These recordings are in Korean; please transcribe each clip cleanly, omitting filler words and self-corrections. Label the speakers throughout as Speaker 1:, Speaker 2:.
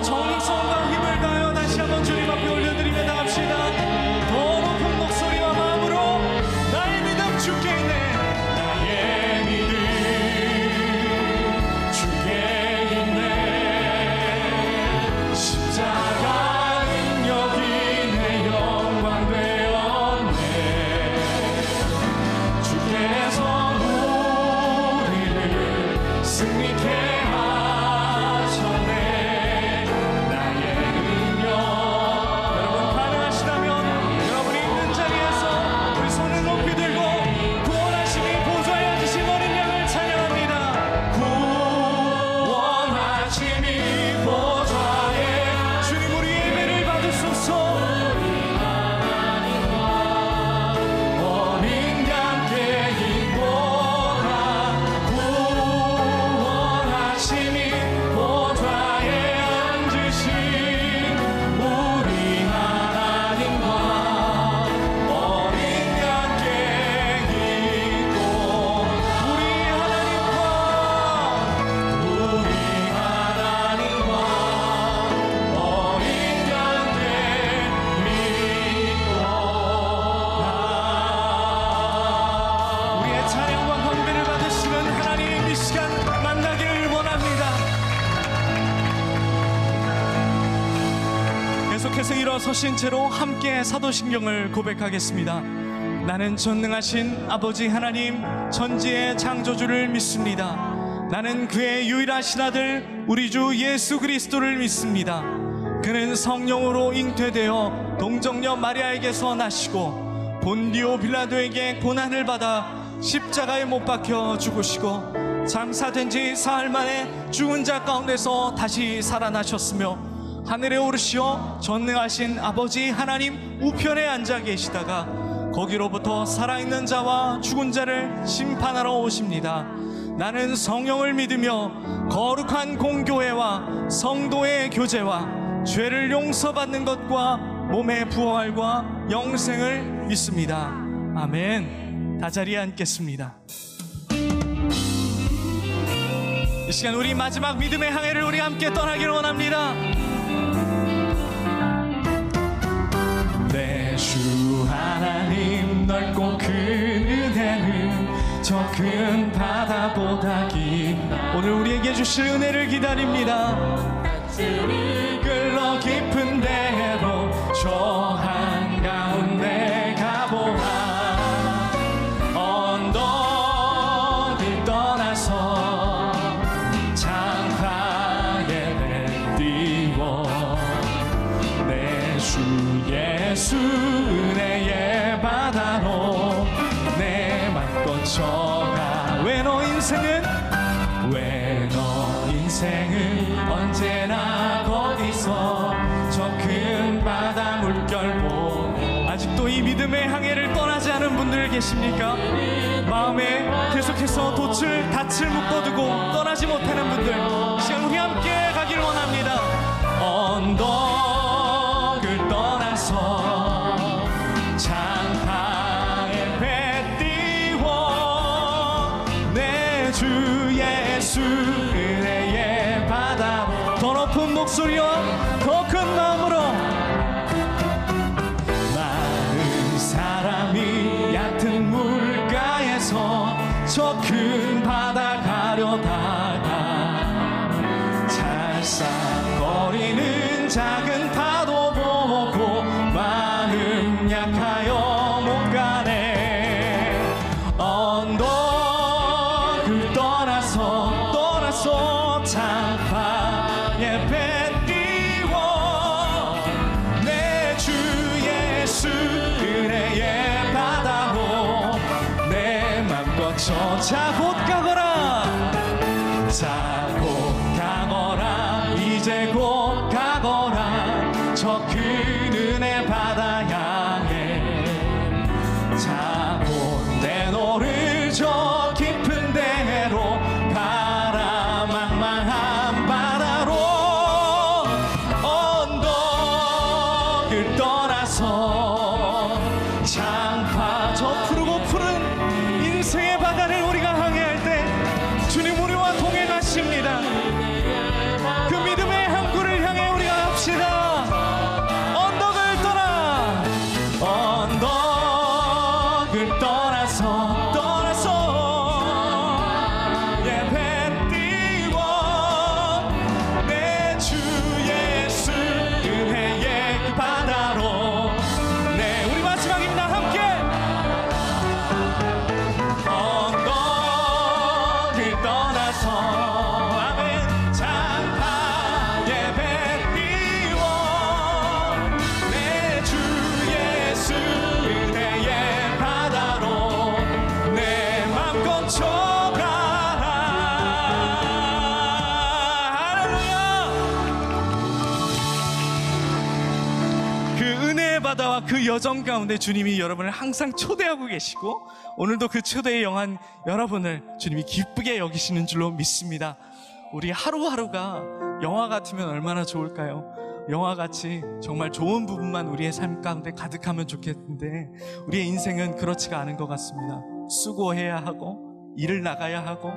Speaker 1: 정성과 힘을 다하여 다시 한번 주님 앞에 올려드리며 나갑시다. 더 높은 목소리와 마음으로 나의 믿음 주께 있네. 나의 믿음 주께 있네. 십자가 능력이 내 영광 되었네. 주께서 우리를 승리케 하셨네. 나의 능력. 여러분 가능하시다면 여러분이 있는 자리에서 우리 손을 높이 들고 구원하심이 보좌에 앉으신 어린 양을 찬양합니다. 구원하심이 보좌에 주님 우리 예배를 받으소서. 어린 양께 인도가 구원하심이 보좌에 앉으신 우리 하나님과 어린 양께 인도 우리 하나님과 어린 양께 우리의 찬양과 경배를 받으시는 하나님 이 시간 만나기를 원합니다. 계속해서 일어서신 채로 함께 사도신경을 고백하겠습니다. 나는 전능하신 아버지 하나님 천지의 창조주를 믿습니다. 나는 그의 유일하신 아들 우리 주 예수 그리스도를 믿습니다. 그는 성령으로 잉태되어 동정녀 마리아에게서 나시고 본디오 빌라도에게 고난을 받아 십자가에 못 박혀 죽으시고 장사된 지 사흘 만에 죽은 자 가운데서 다시 살아나셨으며 하늘에 오르시어 전능하신 아버지 하나님 우편에 앉아 계시다가 거기로부터 살아있는 자와 죽은 자를 심판하러 오십니다. 나는 성령을 믿으며 거룩한 공교회와 성도의 교제와 죄를 용서받는 것과 몸의 부활과 영생을 믿습니다. 아멘. 다 자리에 앉겠습니다. 이 시간 우리 마지막 믿음의 항해를 우리 함께 떠나기를 원합니다. 내 주 하나님 넓고 큰 은혜는 저 큰 바다보다 깊다. 오늘 우리에게 주실 은혜를 기다립니다. 끌러 깊은 데로 저 한가운데 가보아. 언덕을 떠나서 장파에 내띄워 내 주 예수 은혜의 바다로 내 맘 뻗쳐가. 왜 너 인생은 언제나 거기서 저 큰 바다 물결 보고. 아직도 이 믿음의 항해를 떠나지 않은 분들 계십니까? 마음에 계속해서 닻을 묶어두고 떠나지 못하는 분들, 이 시간 우리 함께 가길 원합니다. 언덕을 떠나서 장파에 배 띄워 내 주 예수 은혜의 바다. 더 높은 목소리와 더 큰 마음으로. 많은 사람이 얕은 물가에서 저 큰 바다 가려다가 찰싹거리는 작은 파도 보고 마음 약하여 못 가네. 언덕을 떠나서 장파에 배 띄워 내 주 예수 은혜의 바다로 내 맘껏 저 곧 가거라. 자 곧 가거라. 이제 곧 가거라. 저 큰 은혜 바다 향해. 자 곧 내노를 저 깊은 데로 가라. 망망한 바다로 언덕을 떠나서 장파 저 푸르고 푸른 인생의 바다를 우리가 항해할 때 주님 우리와 동행하십니다. 그 믿음의 항구를 향해 우리 길가다와 그 여정 가운데 주님이 여러분을 항상 초대하고 계시고 오늘도 그 초대에 영한 여러분을 주님이 기쁘게 여기시는 줄로 믿습니다. 우리 하루하루가 영화 같으면 얼마나 좋을까요? 영화같이 정말 좋은 부분만 우리의 삶 가운데 가득하면 좋겠는데 우리의 인생은 그렇지가 않은 것 같습니다. 수고해야 하고 일을 나가야 하고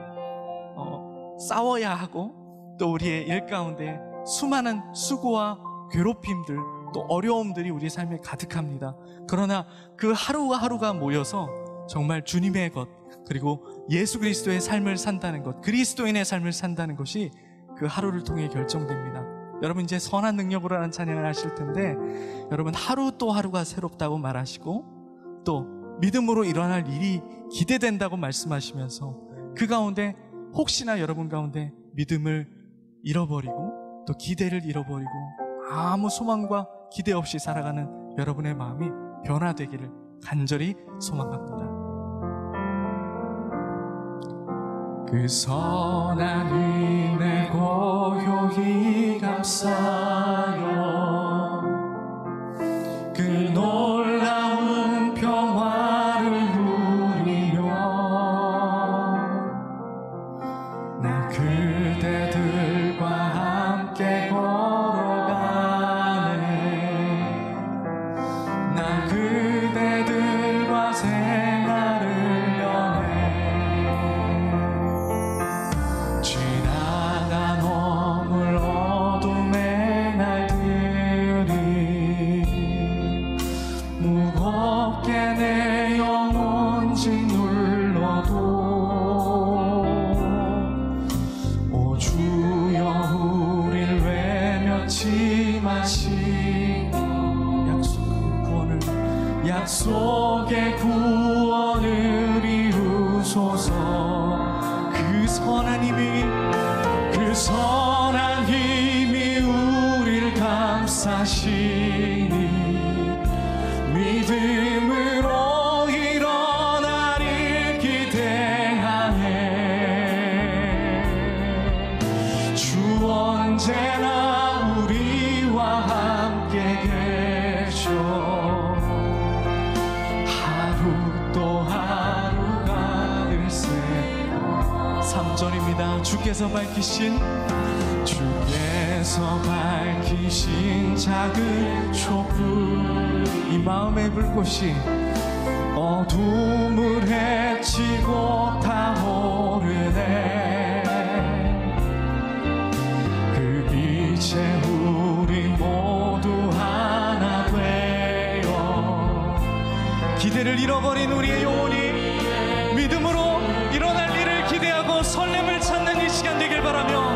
Speaker 1: 싸워야 하고 또 우리의 일 가운데 수많은 수고와 괴롭힘들 또 어려움들이 우리 삶에 가득합니다. 그러나 그 하루하루가 모여서 정말 주님의 것 그리고 예수 그리스도의 삶을 산다는 것, 그리스도인의 삶을 산다는 것이 그 하루를 통해 결정됩니다. 여러분 이제 선한 능력으로라는 찬양을 하실 텐데 여러분 하루 또 하루가 새롭다고 말하시고 또 믿음으로 일어날 일이 기대된다고 말씀하시면서 그 가운데 혹시나 여러분 가운데 믿음을 잃어버리고 또 기대를 잃어버리고 아무 소망과 기대 없이 살아가는 여러분의 마음이 변화되기를 간절히 소망합니다. 그 선한 은혜 고요히 감싸요 그 놀라운 평화를 누리며 나 그대들과 함께 걸어가네 나 그대들과 생활을 여네 지나간 어물 어둠의 날들이 무겁게 내 영혼 짓눌러도 오 주여 우릴 외면치 마시고 약속의 구원을 이루소서 그 선한 힘이 우릴 감싸시니 믿음으로 일어나길 기대하네 주 언제나 우리와 함께 계셔 하루 또 하루가 글쎄 3절입니다. 주께서 밝히신 작은 촛불 이 마음의 불꽃이 어둠을 헤치고 타오르네 그 빛에 우리 모두 하나 되어 기대를 잃어버린 우리의 영혼이 믿음으로 일어날 일을 기대하고 설렘을 찾는 이 시간 되길 바라며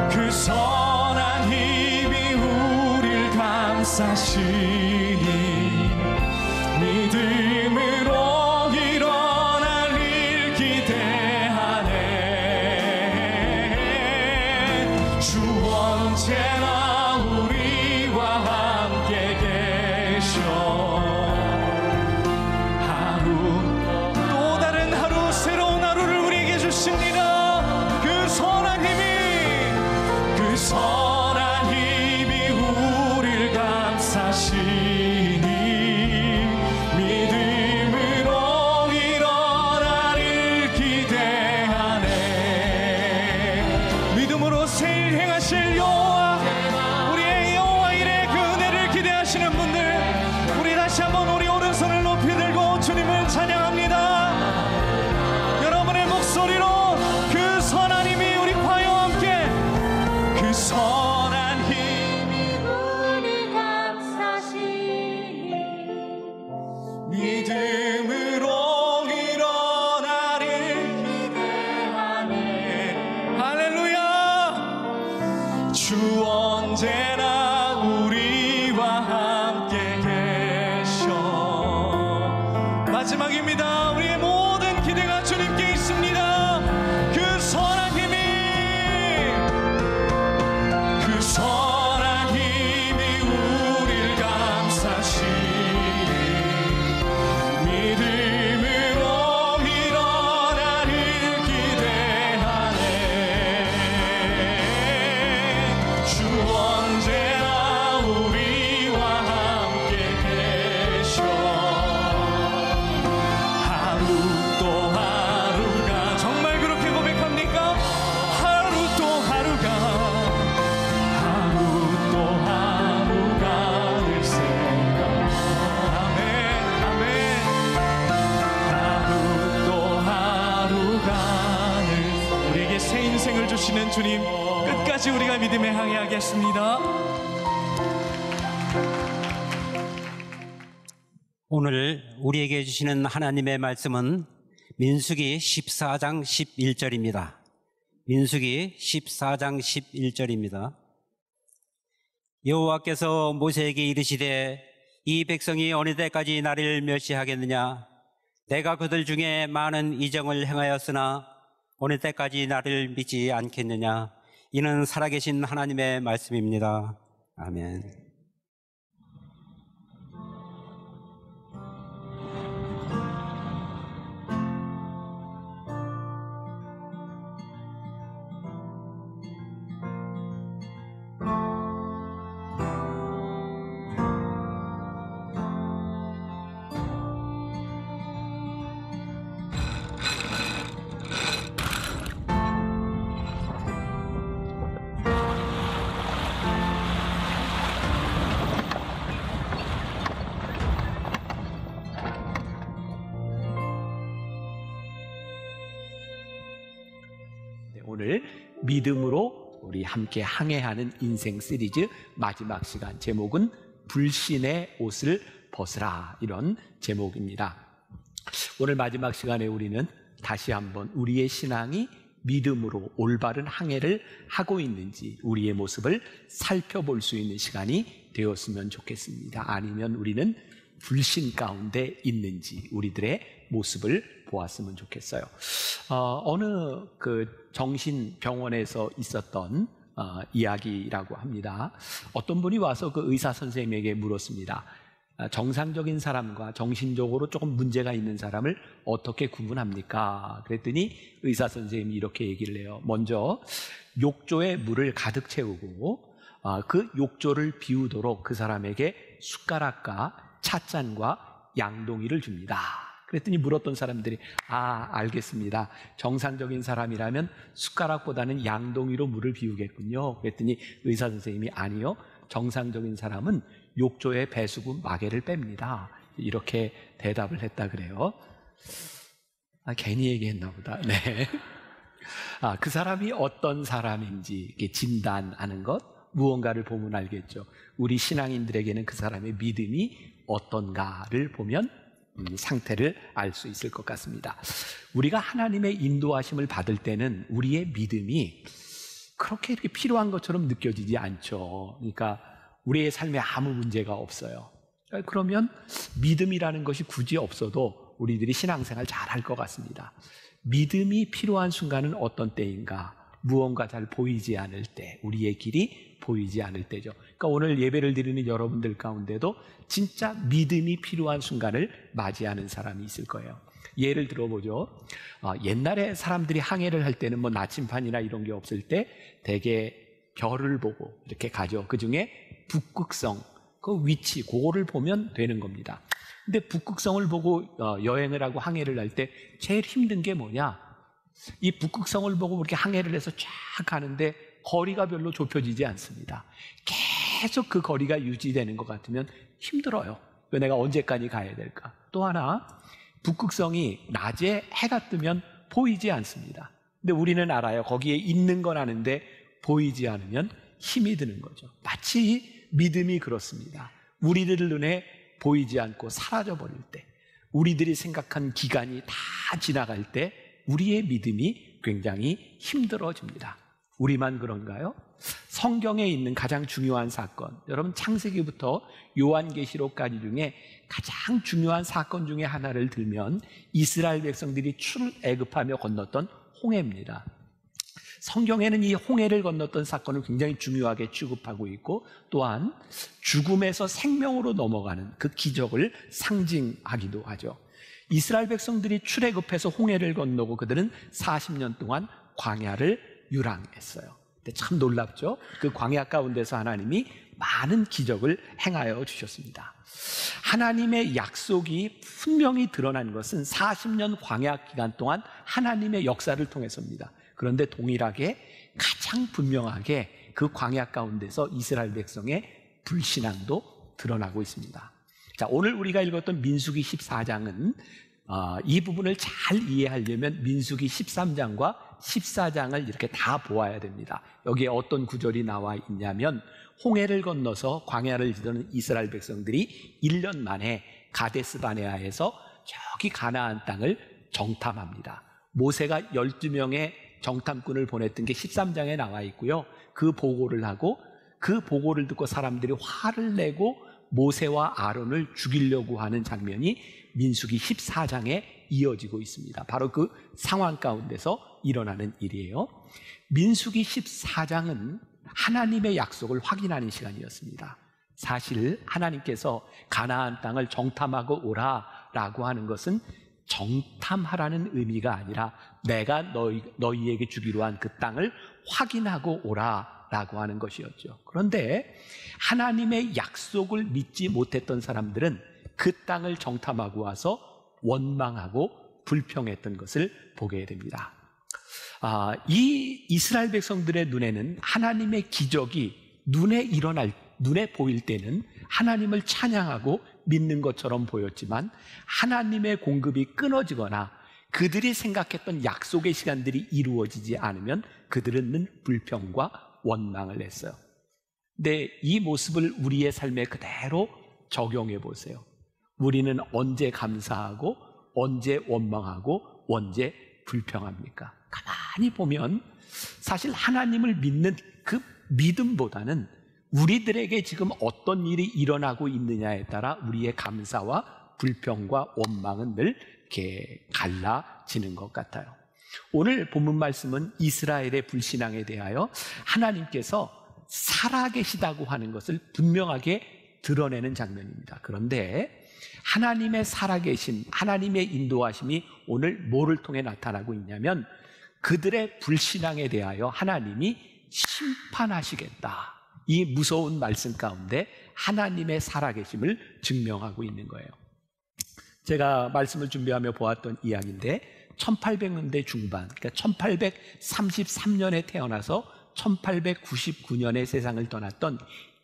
Speaker 1: 그 선한 힘이 우릴 감싸시니 믿음으로 일어날 일 기대하네 주 언제나 우리와 함께 계셔 또 다른 하루 새로운 하루를 우리에게 주십니다. 그 선한 힘이 우릴 감싸시니 믿음으로 일어날 일 기대하네 믿음으로 새일 행하실 여호와 우리의 여호와 일의 그 은혜를 기대하시는 분들 우리 다시 한번 우리 오른손을 높이 들고 주님을 찬양합니다. 여러분의 목소리로 그 선한 힘이 우리 과와 함께 그 선한 힘이
Speaker 2: 우리 감싸시니
Speaker 1: 믿음으로 일어나를 기대하네 할렐루야 주 언제나 우리와 함께 계셔 마지막입니다. 우리의 모든 기대가 주님께 있습니다. 그 선한 힘이 우릴 감싸시니 믿음으로 일어날 일 기대하네 주 언제 우리가 믿음에 항해하겠습니다.
Speaker 3: 오늘 우리에게 주시는 하나님의 말씀은 민수기 14장 11절입니다. 민수기 14장 11절입니다. 여호와께서 모세에게 이르시되 이 백성이 어느 때까지 나를 멸시하겠느냐? 내가 그들 중에 많은 이정을 행하였으나 어느 때까지 나를 믿지 않겠느냐? 이는 살아계신 하나님의 말씀입니다. 아멘.
Speaker 4: 오늘 믿음으로 우리 함께 항해하는 인생 시리즈 마지막 시간, 제목은 불신의 옷을 벗으라, 이런 제목입니다. 오늘 마지막 시간에 우리는 다시 한번 우리의 신앙이 믿음으로 올바른 항해를 하고 있는지 우리의 모습을 살펴볼 수 있는 시간이 되었으면 좋겠습니다. 아니면 우리는 불신 가운데 있는지 우리들의 모습을 보았으면 좋겠어요. 어느 정신병원에서 있었던 이야기라고 합니다. 어떤 분이 와서 그 의사 선생님에게 물었습니다. 정상적인 사람과 정신적으로 조금 문제가 있는 사람을 어떻게 구분합니까? 그랬더니 의사 선생님이 이렇게 얘기를 해요. 먼저 욕조에 물을 가득 채우고 그 욕조를 비우도록 그 사람에게 숟가락과 찻잔과 양동이를 줍니다. 그랬더니 물었던 사람들이 알겠습니다. 정상적인 사람이라면 숟가락보다는 양동이로 물을 비우겠군요. 그랬더니 의사 선생님이 아니요, 정상적인 사람은 욕조에 배수구 마개를 뺍니다. 이렇게 대답을 했다 그래요. 괜히 얘기했나 보다. 네. 그 사람이 어떤 사람인지 이렇게 진단하는 것, 무언가를 보면 알겠죠. 우리 신앙인들에게는 그 사람의 믿음이 어떤가를 보면 상태를 알 수 있을 것 같습니다. 우리가 하나님의 인도하심을 받을 때는 우리의 믿음이 그렇게 이렇게 필요한 것처럼 느껴지지 않죠. 그러니까 우리의 삶에 아무 문제가 없어요. 그러면 믿음이라는 것이 굳이 없어도 우리들이 신앙생활 잘할 것 같습니다. 믿음이 필요한 순간은 어떤 때인가? 무언가 잘 보이지 않을 때, 우리의 길이 보이지 않을 때죠. 그러니까 오늘 예배를 드리는 여러분들 가운데도 진짜 믿음이 필요한 순간을 맞이하는 사람이 있을 거예요. 예를 들어보죠. 옛날에 사람들이 항해를 할 때는 뭐 나침반이나 이런 게 없을 때 대개 별을 보고 이렇게 가죠. 그 중에 북극성, 그 위치, 그거를 보면 되는 겁니다. 근데 북극성을 보고 여행을 하고 항해를 할 때 제일 힘든 게 뭐냐? 이 북극성을 보고 그렇게 항해를 해서 쫙 가는데 거리가 별로 좁혀지지 않습니다. 계속 그 거리가 유지되는 것 같으면 힘들어요. 내가 언제까지 가야 될까? 또 하나, 북극성이 낮에 해가 뜨면 보이지 않습니다. 근데 우리는 알아요. 거기에 있는 건 아는데 보이지 않으면 힘이 드는 거죠. 마치 믿음이 그렇습니다. 우리들 눈에 보이지 않고 사라져버릴 때, 우리들이 생각한 기간이 다 지나갈 때 우리의 믿음이 굉장히 힘들어집니다. 우리만 그런가요? 성경에 있는 가장 중요한 사건, 여러분 창세기부터 요한계시록까지 중에 가장 중요한 사건 중에 하나를 들면 이스라엘 백성들이 출애굽하며 건넜던 홍해입니다. 성경에는 이 홍해를 건넜던 사건을 굉장히 중요하게 취급하고 있고, 또한 죽음에서 생명으로 넘어가는 그 기적을 상징하기도 하죠. 이스라엘 백성들이 출애굽해서 홍해를 건너고 그들은 40년 동안 광야를 유랑했어요. 근데 참 놀랍죠? 그 광야 가운데서 하나님이 많은 기적을 행하여 주셨습니다. 하나님의 약속이 분명히 드러난 것은 40년 광야 기간 동안 하나님의 역사를 통해서입니다. 그런데 동일하게 가장 분명하게 그 광야 가운데서 이스라엘 백성의 불신앙도 드러나고 있습니다. 자, 오늘 우리가 읽었던 민수기 14장은 이 부분을 잘 이해하려면 민수기 13장과 14장을 이렇게 다 보아야 됩니다. 여기에 어떤 구절이 나와 있냐면 홍해를 건너서 광야를 지르는 이스라엘 백성들이 1년 만에 가데스 바네아에서 저기 가나안 땅을 정탐합니다. 모세가 12명의 정탐꾼을 보냈던 게 13장에 나와 있고요. 그 보고를 하고 그 보고를 듣고 사람들이 화를 내고 모세와 아론을 죽이려고 하는 장면이 민수기 14장에 이어지고 있습니다. 바로 그 상황 가운데서 일어나는 일이에요. 민수기 14장은 하나님의 약속을 확인하는 시간이었습니다. 사실 하나님께서 가나안 땅을 정탐하고 오라라고 하는 것은 정탐하라는 의미가 아니라 내가 너희에게 주기로 한 그 땅을 확인하고 오라라고 하는 것이었죠. 그런데 하나님의 약속을 믿지 못했던 사람들은 그 땅을 정탐하고 와서 원망하고 불평했던 것을 보게 됩니다. 이 이스라엘 백성들의 눈에는 하나님의 기적이 눈에 보일 때는 하나님을 찬양하고 믿는 것처럼 보였지만 하나님의 공급이 끊어지거나 그들이 생각했던 약속의 시간들이 이루어지지 않으면 그들은 불평과 원망을 했어요. 근데 이 모습을 우리의 삶에 그대로 적용해 보세요. 우리는 언제 감사하고 언제 원망하고 언제 불평합니까? 가만히 보면 사실 하나님을 믿는 그 믿음보다는 우리들에게 지금 어떤 일이 일어나고 있느냐에 따라 우리의 감사와 불평과 원망은 늘 이렇게 갈라지는 것 같아요. 오늘 본문 말씀은 이스라엘의 불신앙에 대하여 하나님께서 살아계시다고 하는 것을 분명하게 드러내는 장면입니다. 그런데 하나님의 살아계심, 하나님의 인도하심이 오늘 뭐를 통해 나타나고 있냐면 그들의 불신앙에 대하여 하나님이 심판하시겠다. 이 무서운 말씀 가운데 하나님의 살아계심을 증명하고 있는 거예요. 제가 말씀을 준비하며 보았던 이야기인데 1800년대 중반, 그러니까 1833년에 태어나서 1899년에 세상을 떠났던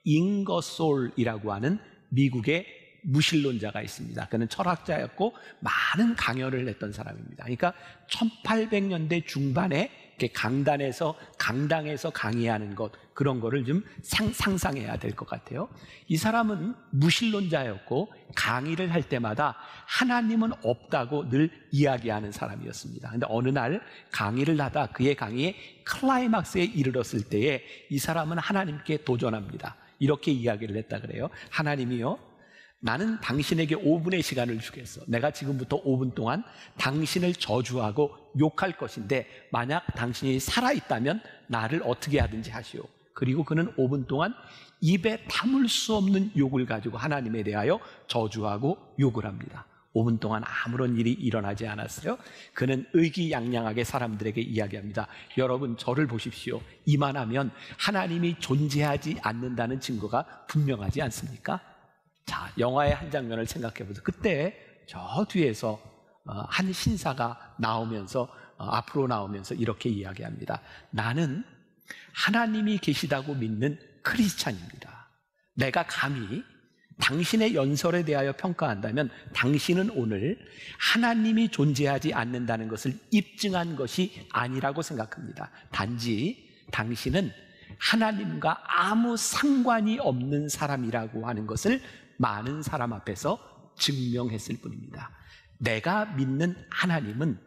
Speaker 4: 잉거솔이라고 하는 미국의 무신론자가 있습니다. 그는 철학자였고 많은 강연을 했던 사람입니다. 그러니까 1800년대 중반에 강당에서 강의하는 것, 그런 거를 좀 상상해야 될 것 같아요. 이 사람은 무신론자였고 강의를 할 때마다 하나님은 없다고 늘 이야기하는 사람이었습니다. 그런데 어느 날 강의를 하다 그의 강의의 클라이막스에 이르렀을 때에 이 사람은 하나님께 도전합니다. 이렇게 이야기를 했다 그래요. 하나님이요, 나는 당신에게 5분의 시간을 주겠어. 내가 지금부터 5분 동안 당신을 저주하고 욕할 것인데 만약 당신이 살아있다면 나를 어떻게 하든지 하시오. 그리고 그는 5분 동안 입에 담을 수 없는 욕을 가지고 하나님에 대하여 저주하고 욕을 합니다. 5분 동안 아무런 일이 일어나지 않았어요. 그는 의기양양하게 사람들에게 이야기합니다. 여러분, 저를 보십시오. 이만하면 하나님이 존재하지 않는다는 증거가 분명하지 않습니까? 자, 영화의 한 장면을 생각해 보세요. 그때 저 뒤에서 한 신사가 나오면서 앞으로 나오면서 이렇게 이야기합니다. 나는 하나님이 계시다고 믿는 크리스찬입니다. 내가 감히 당신의 연설에 대하여 평가한다면 당신은 오늘 하나님이 존재하지 않는다는 것을 입증한 것이 아니라고 생각합니다. 단지 당신은 하나님과 아무 상관이 없는 사람이라고 하는 것을 많은 사람 앞에서 증명했을 뿐입니다. 내가 믿는 하나님은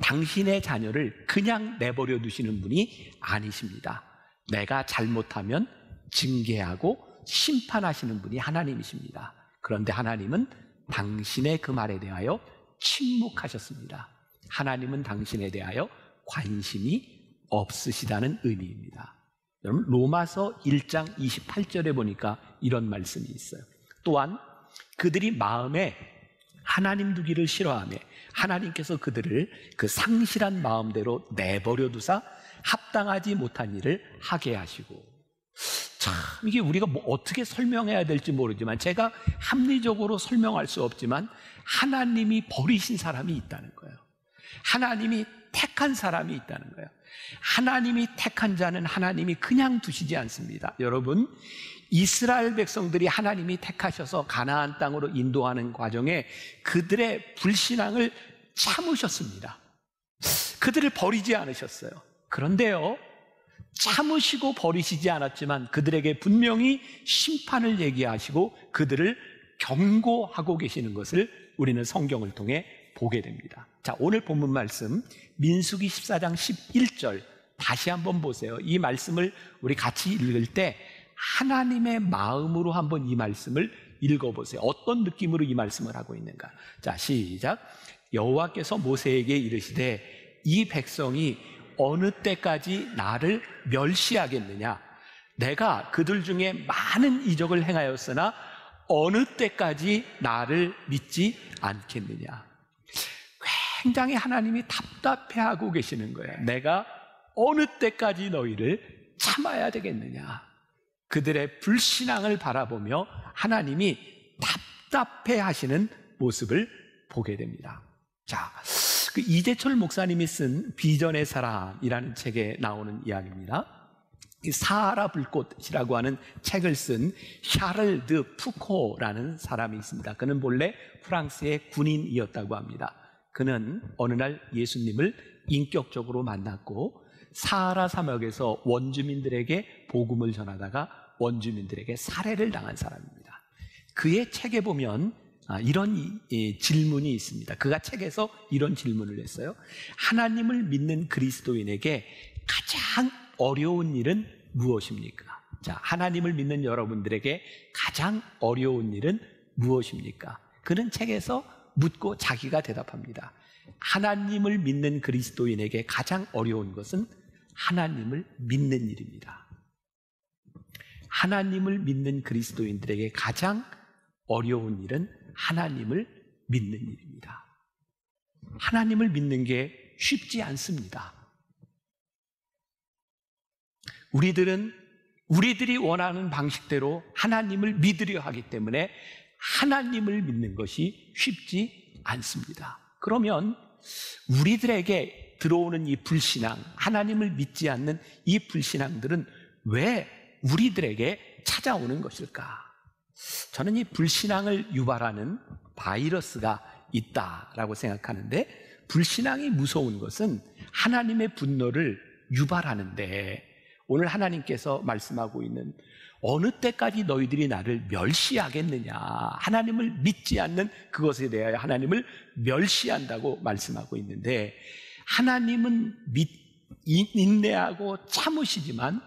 Speaker 4: 당신의 자녀를 그냥 내버려 두시는 분이 아니십니다. 내가 잘못하면 징계하고 심판하시는 분이 하나님이십니다. 그런데 하나님은 당신의 그 말에 대하여 침묵하셨습니다. 하나님은 당신에 대하여 관심이 없으시다는 의미입니다. 여러분, 로마서 1장 28절에 보니까 이런 말씀이 있어요. 또한 그들이 마음에 하나님 두기를 싫어하며 하나님께서 그들을 그 상실한 마음대로 내버려 두사 합당하지 못한 일을 하게 하시고. 참, 이게 우리가 어떻게 설명해야 될지 모르지만, 제가 합리적으로 설명할 수 없지만 하나님이 버리신 사람이 있다는 거예요. 하나님이 택한 사람이 있다는 거예요. 하나님이 택한 자는 하나님이 그냥 두시지 않습니다. 여러분, 이스라엘 백성들이 하나님이 택하셔서 가나안 땅으로 인도하는 과정에 그들의 불신앙을 참으셨습니다. 그들을 버리지 않으셨어요. 그런데요, 참으시고 버리시지 않았지만 그들에게 분명히 심판을 얘기하시고 그들을 경고하고 계시는 것을 우리는 성경을 통해 보게 됩니다. 자, 오늘 본문 말씀 민수기 14장 11절 다시 한번 보세요. 이 말씀을 우리 같이 읽을 때 하나님의 마음으로 한번 이 말씀을 읽어보세요. 어떤 느낌으로 이 말씀을 하고 있는가. 자, 시작. 여호와께서 모세에게 이르시되 이 백성이 어느 때까지 나를 멸시하겠느냐. 내가 그들 중에 많은 이적을 행하였으나 어느 때까지 나를 믿지 않겠느냐. 굉장히 하나님이 답답해하고 계시는 거예요. 내가 어느 때까지 너희를 참아야 되겠느냐. 그들의 불신앙을 바라보며 하나님이 답답해하시는 모습을 보게 됩니다. 자, 그 이재철 목사님이 쓴 비전의 사람이라는 책에 나오는 이야기입니다. 이 사하라 불꽃이라고 하는 책을 쓴 샤를 드 푸코라는 사람이 있습니다. 그는 본래 프랑스의 군인이었다고 합니다. 그는 어느 날 예수님을 인격적으로 만났고 사하라 사막에서 원주민들에게 복음을 전하다가 원주민들에게 살해를 당한 사람입니다. 그의 책에 보면 이런 질문이 있습니다. 그가 책에서 이런 질문을 했어요. 하나님을 믿는 그리스도인에게 가장 어려운 일은 무엇입니까? 자, 하나님을 믿는 여러분들에게 가장 어려운 일은 무엇입니까? 그는 책에서 묻고 자기가 대답합니다. 하나님을 믿는 그리스도인에게 가장 어려운 것은 하나님을 믿는 일입니다. 하나님을 믿는 그리스도인들에게 가장 어려운 일은 하나님을 믿는 일입니다. 하나님을 믿는 게 쉽지 않습니다. 우리들이 원하는 방식대로 하나님을 믿으려 하기 때문에 하나님을 믿는 것이 쉽지 않습니다. 그러면 우리들에게 들어오는 이 불신앙, 하나님을 믿지 않는 이 불신앙들은 왜 우리들에게 찾아오는 것일까? 저는 이 불신앙을 유발하는 바이러스가 있다라고 생각하는데, 불신앙이 무서운 것은 하나님의 분노를 유발하는데, 오늘 하나님께서 말씀하고 있는 어느 때까지 너희들이 나를 멸시하겠느냐, 하나님을 믿지 않는 그것에 대하여 하나님을 멸시한다고 말씀하고 있는데, 하나님은 인내하고 참으시지만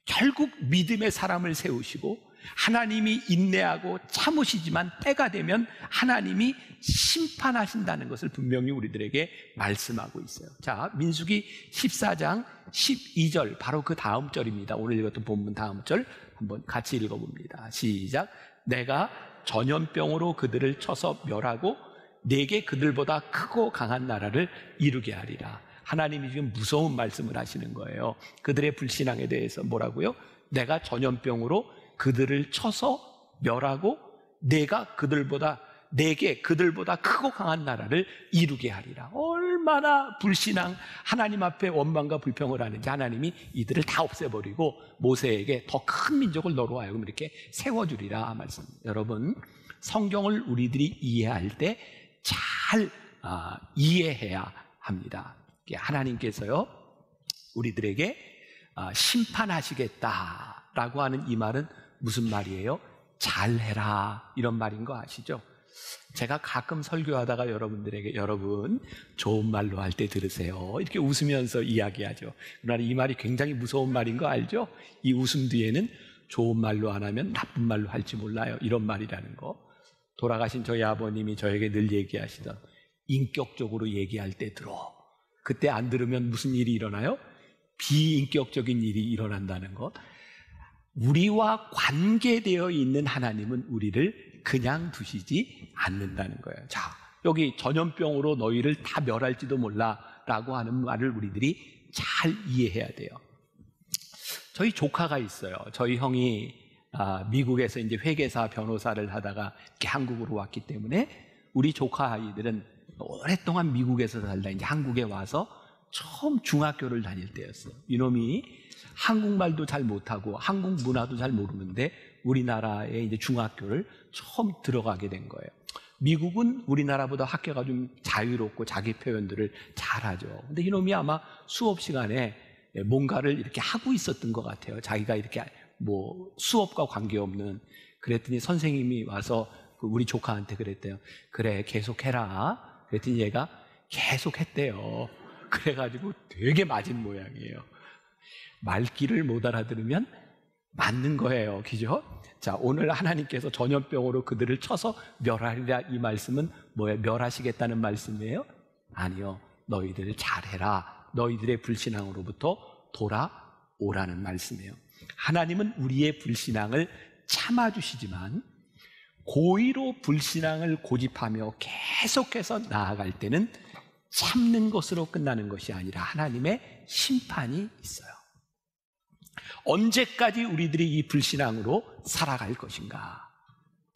Speaker 4: 결국 믿음의 사람을 세우시고, 하나님이 인내하고 참으시지만 때가 되면 하나님이 심판하신다는 것을 분명히 우리들에게 말씀하고 있어요. 자, 민수기 14장 12절, 바로 그 다음 절입니다. 오늘 읽었던 본문 다음 절 한번 같이 읽어봅니다. 시작. 내가 전염병으로 그들을 쳐서 멸하고 내게 그들보다 크고 강한 나라를 이루게 하리라. 하나님이 지금 무서운 말씀을 하시는 거예요. 그들의 불신앙에 대해서 뭐라고요? 내가 전염병으로 그들을 쳐서 멸하고 내게 그들보다 크고 강한 나라를 이루게 하리라. 얼마나 불신앙, 하나님 앞에 원망과 불평을 하는지 하나님이 이들을 다 없애버리고 모세에게 더 큰 민족을 너로 하여금 이렇게 세워주리라 말씀. 여러분, 성경을 우리들이 이해할 때 잘 이해해야 합니다. 하나님께서요, 우리들에게 심판하시겠다라고 하는 이 말은 무슨 말이에요? 잘해라, 이런 말인 거 아시죠? 제가 가끔 설교하다가 여러분들에게 여러분 좋은 말로 할 때 들으세요, 이렇게 웃으면서 이야기하죠. 그러나 이 말이 굉장히 무서운 말인 거 알죠? 이 웃음 뒤에는 좋은 말로 안 하면 나쁜 말로 할지 몰라요, 이런 말이라는 거. 돌아가신 저희 아버님이 저에게 늘 얘기하시던, 인격적으로 얘기할 때 들어. 그때 안 들으면 무슨 일이 일어나요? 비인격적인 일이 일어난다는 것. 우리와 관계되어 있는 하나님은 우리를 그냥 두시지 않는다는 거예요. 자, 여기 전염병으로 너희를 다 멸할지도 몰라 라고 하는 말을 우리들이 잘 이해해야 돼요. 저희 조카가 있어요. 저희 형이 미국에서 이제 회계사 변호사를 하다가 이렇게 한국으로 왔기 때문에 우리 조카 아이들은 오랫동안 미국에서 살다 이제 한국에 와서 처음 중학교를 다닐 때였어요. 이놈이 한국말도 잘 못하고 한국 문화도 잘 모르는데 우리나라의 이제 중학교를 처음 들어가게 된 거예요. 미국은 우리나라보다 학교가 좀 자유롭고 자기 표현들을 잘하죠. 근데 이놈이 아마 수업 시간에 뭔가를 이렇게 하고 있었던 것 같아요. 자기가 이렇게 뭐 수업과 관계없는. 그랬더니 선생님이 와서 우리 조카한테 그랬대요. 그래, 계속해라. 그랬더니 얘가 계속했대요. 그래가지고 되게 맞은 모양이에요. 말귀를 못 알아들으면 맞는 거예요. 그죠? 자, 오늘 하나님께서 전염병으로 그들을 쳐서 멸하리라, 이 말씀은 뭐예요? 멸하시겠다는 말씀이에요? 아니요. 너희들 잘해라. 너희들의 불신앙으로부터 돌아오라는 말씀이에요. 하나님은 우리의 불신앙을 참아주시지만 고의로 불신앙을 고집하며 계속해서 나아갈 때는 참는 것으로 끝나는 것이 아니라 하나님의 심판이 있어요. 언제까지 우리들이 이 불신앙으로 살아갈 것인가?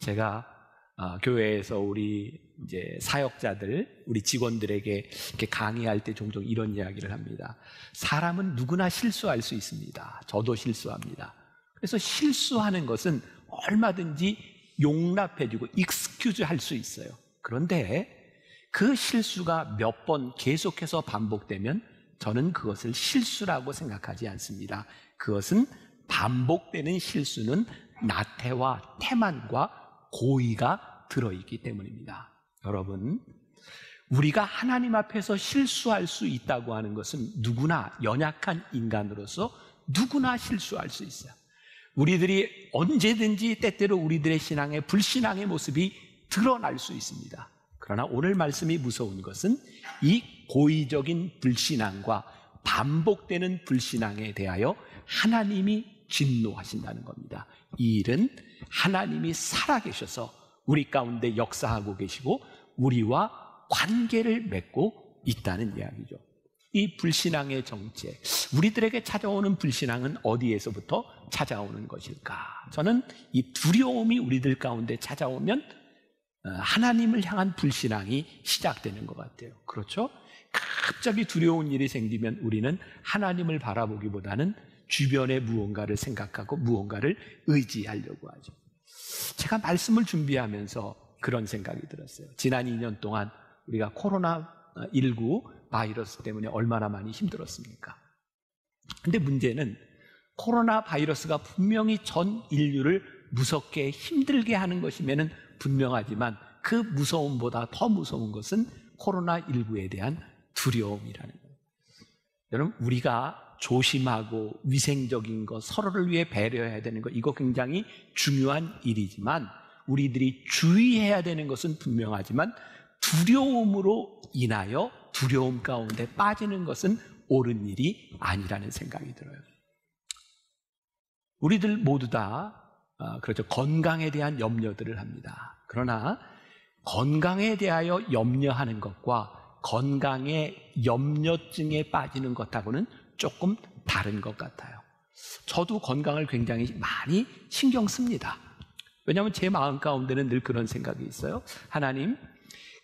Speaker 4: 제가 교회에서 우리 이제 사역자들, 우리 직원들에게 이렇게 강의할 때 종종 이런 이야기를 합니다. 사람은 누구나 실수할 수 있습니다. 저도 실수합니다. 그래서 실수하는 것은 얼마든지 용납해주고 익스큐즈 할 수 있어요. 그런데 그 실수가 몇 번 계속해서 반복되면 저는 그것을 실수라고 생각하지 않습니다. 그것은 반복되는 실수는 나태와 태만과 고의가 들어있기 때문입니다. 여러분, 우리가 하나님 앞에서 실수할 수 있다고 하는 것은 누구나, 연약한 인간으로서 누구나 실수할 수 있어요. 우리들이 언제든지 때때로 우리들의 신앙에 불신앙의 모습이 드러날 수 있습니다. 그러나 오늘 말씀이 무서운 것은 이 고의적인 불신앙과 반복되는 불신앙에 대하여 하나님이 진노하신다는 겁니다. 이 일은 하나님이 살아계셔서 우리 가운데 역사하고 계시고 우리와 관계를 맺고 있다는 이야기죠. 이 불신앙의 정체, 우리들에게 찾아오는 불신앙은 어디에서부터 찾아오는 것일까? 저는 이 두려움이 우리들 가운데 찾아오면 하나님을 향한 불신앙이 시작되는 것 같아요. 그렇죠? 갑자기 두려운 일이 생기면 우리는 하나님을 바라보기보다는 주변의 무언가를 생각하고 무언가를 의지하려고 하죠. 제가 말씀을 준비하면서 그런 생각이 들었어요. 지난 2년 동안 우리가 코로나19 바이러스 때문에 얼마나 많이 힘들었습니까? 근데 문제는 코로나 바이러스가 분명히 전 인류를 무섭게 힘들게 하는 것이면 분명하지만 그 무서움보다 더 무서운 것은 코로나19에 대한 두려움이라는 거예요. 여러분, 우리가 조심하고 위생적인 것, 서로를 위해 배려해야 되는 것, 이거 굉장히 중요한 일이지만 우리들이 주의해야 되는 것은 분명하지만 두려움으로 인하여 두려움 가운데 빠지는 것은 옳은 일이 아니라는 생각이 들어요. 우리들 모두 다 그렇죠. 건강에 대한 염려들을 합니다. 그러나 건강에 대하여 염려하는 것과 건강의 염려증에 빠지는 것하고는 조금 다른 것 같아요. 저도 건강을 굉장히 많이 신경 씁니다. 왜냐하면 제 마음 가운데는 늘 그런 생각이 있어요. 하나님,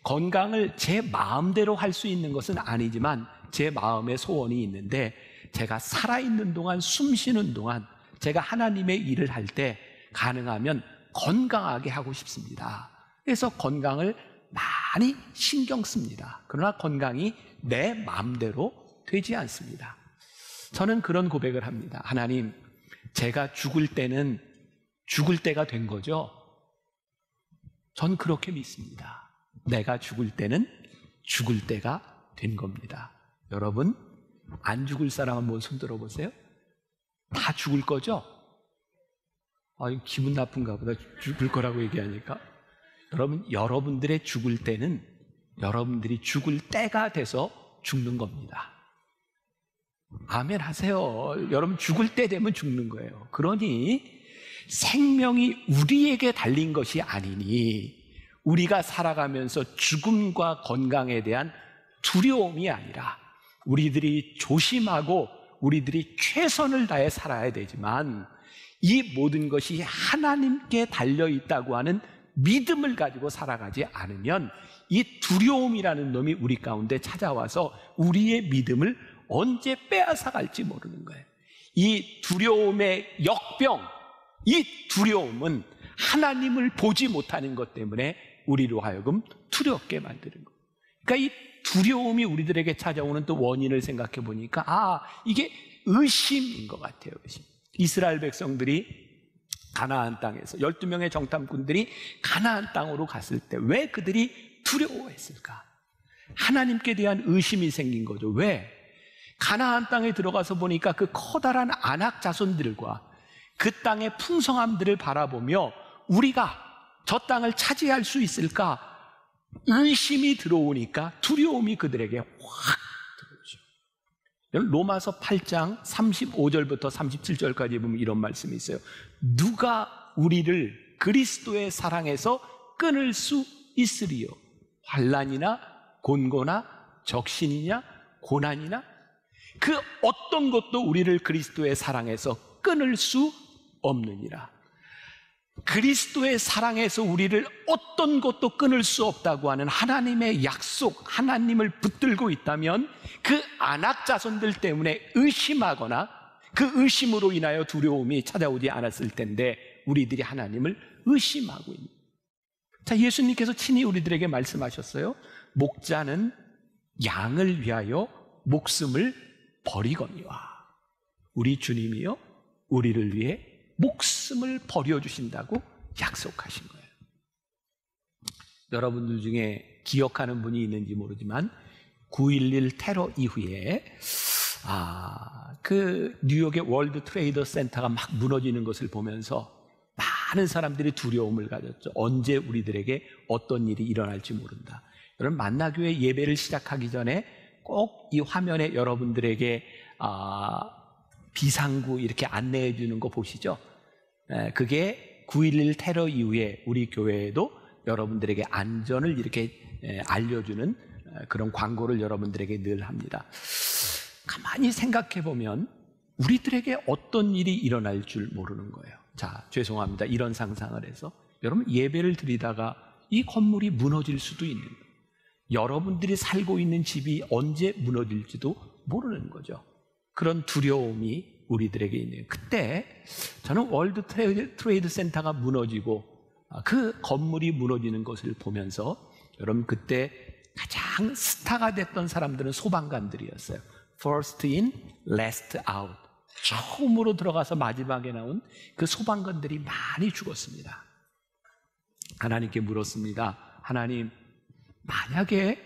Speaker 4: 건강을 제 마음대로 할 수 있는 것은 아니지만 제 마음의 소원이 있는데 제가 살아있는 동안, 숨 쉬는 동안 제가 하나님의 일을 할 때 가능하면 건강하게 하고 싶습니다. 그래서 건강을 많이 신경 씁니다. 그러나 건강이 내 마음대로 되지 않습니다. 저는 그런 고백을 합니다. 하나님, 제가 죽을 때는 죽을 때가 된 거죠? 전 그렇게 믿습니다. 내가 죽을 때는 죽을 때가 된 겁니다. 여러분, 안 죽을 사람 한번 손 들어보세요. 다 죽을 거죠? 기분 나쁜가 보다. 죽을 거라고 얘기하니까. 여러분, 여러분들의 죽을 때는 여러분들이 죽을 때가 돼서 죽는 겁니다. 아멘 하세요. 여러분, 죽을 때 되면 죽는 거예요. 그러니 생명이 우리에게 달린 것이 아니니 우리가 살아가면서 죽음과 건강에 대한 두려움이 아니라 우리들이 조심하고 우리들이 최선을 다해 살아야 되지만 이 모든 것이 하나님께 달려있다고 하는 믿음을 가지고 살아가지 않으면 이 두려움이라는 놈이 우리 가운데 찾아와서 우리의 믿음을 언제 빼앗아갈지 모르는 거예요. 이 두려움의 역병, 이 두려움은 하나님을 보지 못하는 것 때문에 우리로 하여금 두렵게 만드는 것. 그러니까 이 두려움이 우리들에게 찾아오는 또 원인을 생각해 보니까 이게 의심인 것 같아요. 의심. 이스라엘 백성들이 가나안 땅에서 12명의 정탐꾼들이 가나안 땅으로 갔을 때 왜 그들이 두려워했을까? 하나님께 대한 의심이 생긴 거죠. 왜? 가나안 땅에 들어가서 보니까 그 커다란 아낙 자손들과 그 땅의 풍성함들을 바라보며 우리가 저 땅을 차지할 수 있을까? 의심이 들어오니까 두려움이 그들에게 확 들어오죠. 로마서 8장 35절부터 37절까지 보면 이런 말씀이 있어요. 누가 우리를 그리스도의 사랑에서 끊을 수 있으리요? 환난이나 곤고나 적신이냐 고난이나 그 어떤 것도 우리를 그리스도의 사랑에서 끊을 수 없느니라. 그리스도의 사랑에서 우리를 어떤 것도 끊을 수 없다고 하는 하나님의 약속, 하나님을 붙들고 있다면 그 아낙 자손들 때문에 의심하거나 그 의심으로 인하여 두려움이 찾아오지 않았을 텐데 우리들이 하나님을 의심하고 있는. 자, 예수님께서 친히 우리들에게 말씀하셨어요. 목자는 양을 위하여 목숨을 버리거니와. 우리 주님이요 우리를 위해 목숨을 버려주신다고 약속하신 거예요. 여러분들 중에 기억하는 분이 있는지 모르지만 9.11 테러 이후에 그 뉴욕의 월드 트레이더 센터가 막 무너지는 것을 보면서 많은 사람들이 두려움을 가졌죠. 언제 우리들에게 어떤 일이 일어날지 모른다. 여러분, 만나교회 예배를 시작하기 전에 꼭 이 화면에 여러분들에게 비상구 이렇게 안내해 주는 거 보시죠. 그게 9.11 테러 이후에 우리 교회에도 여러분들에게 안전을 이렇게 알려주는 그런 광고를 여러분들에게 늘 합니다. 가만히 생각해 보면 우리들에게 어떤 일이 일어날 줄 모르는 거예요. 자, 죄송합니다. 이런 상상을 해서 여러분 예배를 드리다가 이 건물이 무너질 수도 있는 거예요. 여러분들이 살고 있는 집이 언제 무너질지도 모르는 거죠. 그런 두려움이 우리들에게 있네요. 그때 저는 월드 트레이드 센터가 무너지고 그 건물이 무너지는 것을 보면서 여러분 그때 가장 스타가 됐던 사람들은 소방관들이었어요. First in, last out. 처음으로 들어가서 마지막에 나온 그 소방관들이 많이 죽었습니다. 하나님께 물었습니다. 하나님, 만약에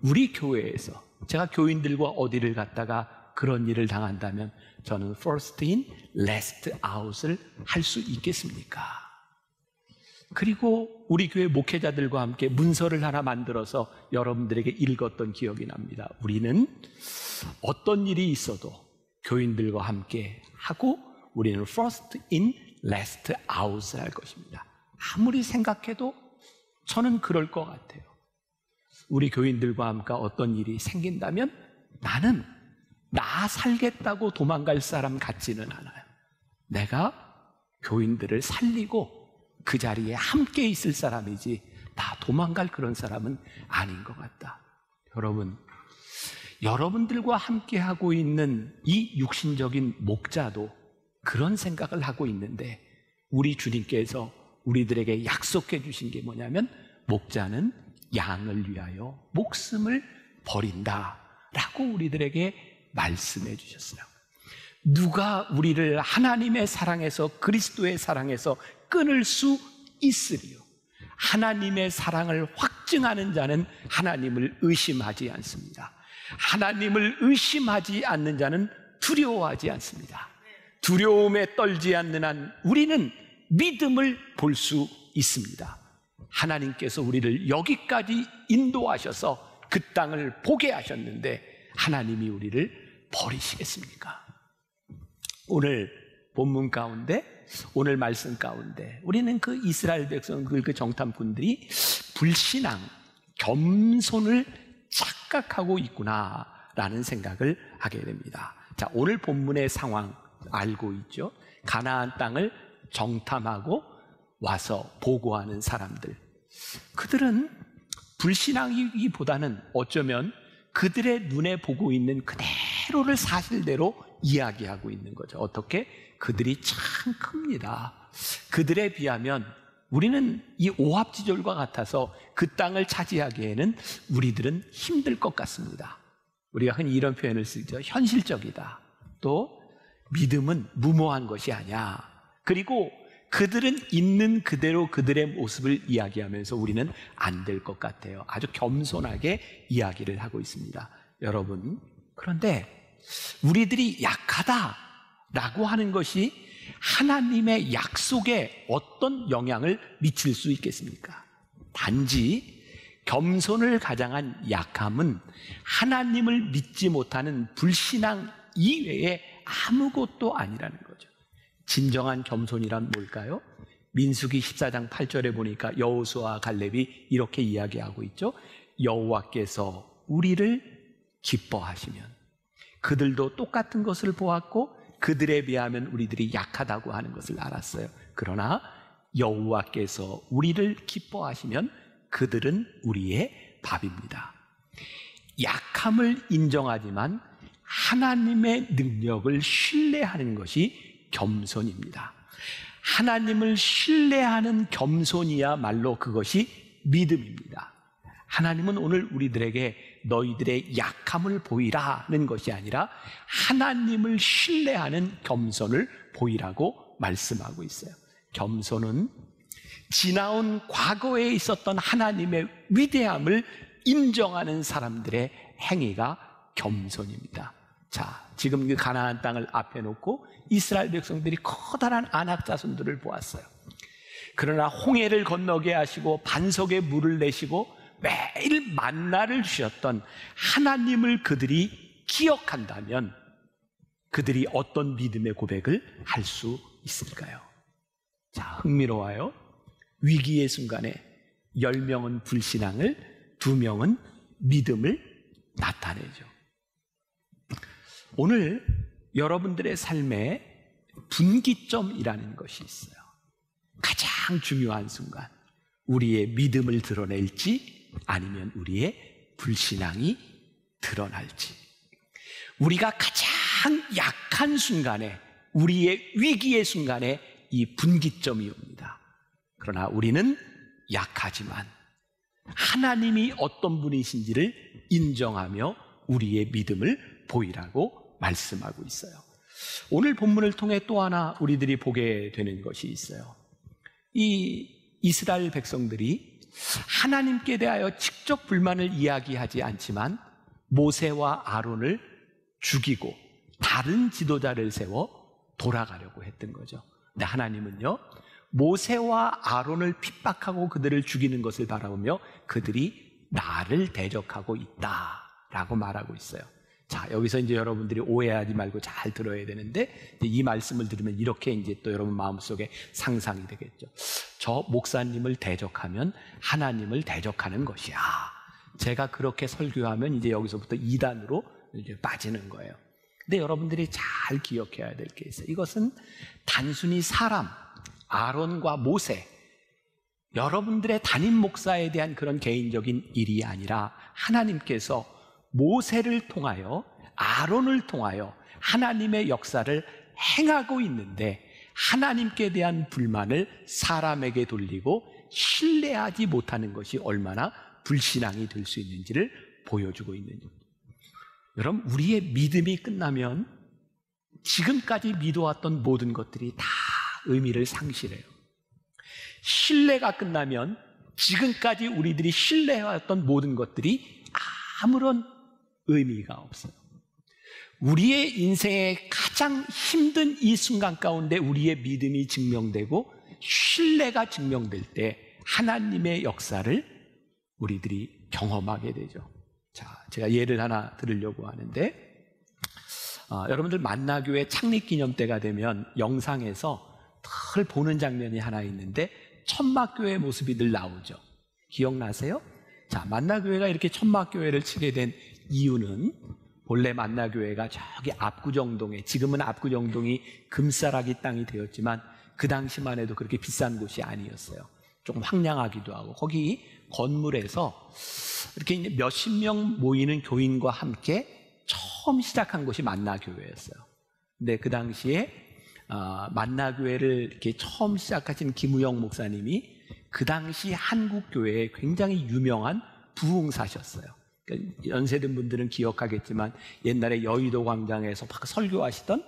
Speaker 4: 우리 교회에서 제가 교인들과 어디를 갔다가 그런 일을 당한다면 저는 first in, last out을 할 수 있겠습니까? 그리고 우리 교회 목회자들과 함께 문서를 하나 만들어서 여러분들에게 읽었던 기억이 납니다. 우리는 어떤 일이 있어도 교인들과 함께 하고 우리는 first in, last out을 할 것입니다. 아무리 생각해도 저는 그럴 것 같아요. 우리 교인들과 함께 어떤 일이 생긴다면 나는 나 살겠다고 도망갈 사람 같지는 않아요. 내가 교인들을 살리고 그 자리에 함께 있을 사람이지 나 도망갈 그런 사람은 아닌 것 같다. 여러분, 여러분들과 함께 하고 있는 이 육신적인 목자도 그런 생각을 하고 있는데 우리 주님께서 우리들에게 약속해 주신 게 뭐냐면 목자는 양을 위하여 목숨을 버린다라고 우리들에게 말씀해 주셨어요. 누가 우리를 하나님의 사랑에서 그리스도의 사랑에서 끊을 수 있으리요? 하나님의 사랑을 확증하는 자는 하나님을 의심하지 않습니다. 하나님을 의심하지 않는 자는 두려워하지 않습니다. 두려움에 떨지 않는 한 우리는 믿음을 볼 수 있습니다. 하나님께서 우리를 여기까지 인도하셔서 그 땅을 보게 하셨는데 하나님이 우리를 버리시겠습니까? 오늘 본문 가운데, 오늘 말씀 가운데 우리는 그 이스라엘 백성들, 그 정탐꾼들이 불신앙, 겸손을 착각하고 있구나라는 생각을 하게 됩니다. 자, 오늘 본문의 상황 알고 있죠? 가나안 땅을 정탐하고 와서 보고하는 사람들, 그들은 불신앙이기보다는 어쩌면 그들의 눈에 보고 있는 그대로 그대로를 사실대로 이야기하고 있는 거죠. 어떻게? 그들이 참 큽니다. 그들에 비하면 우리는 이 오합지졸과 같아서 그 땅을 차지하기에는 우리들은 힘들 것 같습니다. 우리가 흔히 이런 표현을 쓰죠. 현실적이다. 또 믿음은 무모한 것이 아니야. 그리고 그들은 있는 그대로 그들의 모습을 이야기하면서 우리는 안 될 것 같아요. 아주 겸손하게 이야기를 하고 있습니다. 여러분, 그런데 우리들이 약하다라고 하는 것이 하나님의 약속에 어떤 영향을 미칠 수 있겠습니까? 단지 겸손을 가장한 약함은 하나님을 믿지 못하는 불신앙 이외에 아무것도 아니라는 거죠. 진정한 겸손이란 뭘까요? 민수기 14장 8절에 보니까 여호수아와 갈렙이 이렇게 이야기하고 있죠. 여호와께서 우리를 기뻐하시면, 그들도 똑같은 것을 보았고 그들에 비하면 우리들이 약하다고 하는 것을 알았어요. 그러나 여호와께서 우리를 기뻐하시면 그들은 우리의 밥입니다. 약함을 인정하지만 하나님의 능력을 신뢰하는 것이 겸손입니다. 하나님을 신뢰하는 겸손이야말로 그것이 믿음입니다. 하나님은 오늘 우리들에게 너희들의 약함을 보이라는 것이 아니라 하나님을 신뢰하는 겸손을 보이라고 말씀하고 있어요. 겸손은 지나온 과거에 있었던 하나님의 위대함을 인정하는 사람들의 행위가 겸손입니다. 자, 지금 그 가나안 땅을 앞에 놓고 이스라엘 백성들이 커다란 아낙 자손들을 보았어요. 그러나 홍해를 건너게 하시고 반석에 물을 내시고 매일 만나를 주셨던 하나님을 그들이 기억한다면 그들이 어떤 믿음의 고백을 할 수 있을까요? 자, 흥미로워요. 위기의 순간에 10명은 불신앙을, 2명은 믿음을 나타내죠. 오늘 여러분들의 삶에 분기점이라는 것이 있어요. 가장 중요한 순간, 우리의 믿음을 드러낼지 아니면 우리의 불신앙이 드러날지. 우리가 가장 약한 순간에, 우리의 위기의 순간에 이 분기점이 옵니다. 그러나 우리는 약하지만 하나님이 어떤 분이신지를 인정하며 우리의 믿음을 보이라고 말씀하고 있어요. 오늘 본문을 통해 또 하나 우리들이 보게 되는 것이 있어요. 이 이스라엘 백성들이 하나님께 대하여 직접 불만을 이야기하지 않지만 모세와 아론을 죽이고 다른 지도자를 세워 돌아가려고 했던 거죠. 근데 하나님은요, 모세와 아론을 핍박하고 그들을 죽이는 것을 바라보며 그들이 나를 대적하고 있다라고 말하고 있어요. 자, 여기서 이제 여러분들이 오해하지 말고 잘 들어야 되는데, 이 말씀을 들으면 이렇게 이제 또 여러분 마음속에 상상이 되겠죠. 저 목사님을 대적하면 하나님을 대적하는 것이야. 제가 그렇게 설교하면 이제 여기서부터 이단으로 이제 빠지는 거예요. 근데 여러분들이 잘 기억해야 될 게 있어요. 이것은 단순히 사람, 아론과 모세, 여러분들의 담임 목사에 대한 그런 개인적인 일이 아니라 하나님께서 모세를 통하여, 아론을 통하여 하나님의 역사를 행하고 있는데 하나님께 대한 불만을 사람에게 돌리고 신뢰하지 못하는 것이 얼마나 불신앙이 될 수 있는지를 보여주고 있는 것. 여러분, 우리의 믿음이 끝나면 지금까지 믿어왔던 모든 것들이 다 의미를 상실해요. 신뢰가 끝나면 지금까지 우리들이 신뢰해왔던 모든 것들이 아무런 의미가 없어요. 우리의 인생의 가장 힘든 이 순간 가운데 우리의 믿음이 증명되고 신뢰가 증명될 때 하나님의 역사를 우리들이 경험하게 되죠. 자, 제가 예를 하나 들으려고 하는데, 여러분들 만나교회 창립기념 때가 되면 영상에서 늘 보는 장면이 하나 있는데 천막교회 모습이 늘 나오죠. 기억나세요? 자, 만나교회가 이렇게 천막교회를 치게 된 이유는 본래 만나교회가 저기 압구정동에, 지금은 압구정동이 금싸라기 땅이 되었지만 그 당시만 해도 그렇게 비싼 곳이 아니었어요. 조금 황량하기도 하고 거기 건물에서 이렇게 몇십 명 모이는 교인과 함께 처음 시작한 곳이 만나교회였어요. 근데 그 당시에 만나교회를 이렇게 처음 시작하신 김우영 목사님이 그 당시 한국교회에 굉장히 유명한 부흥사셨어요. 그러니까 연세든 분들은 기억하겠지만 옛날에 여의도 광장에서 막 설교하시던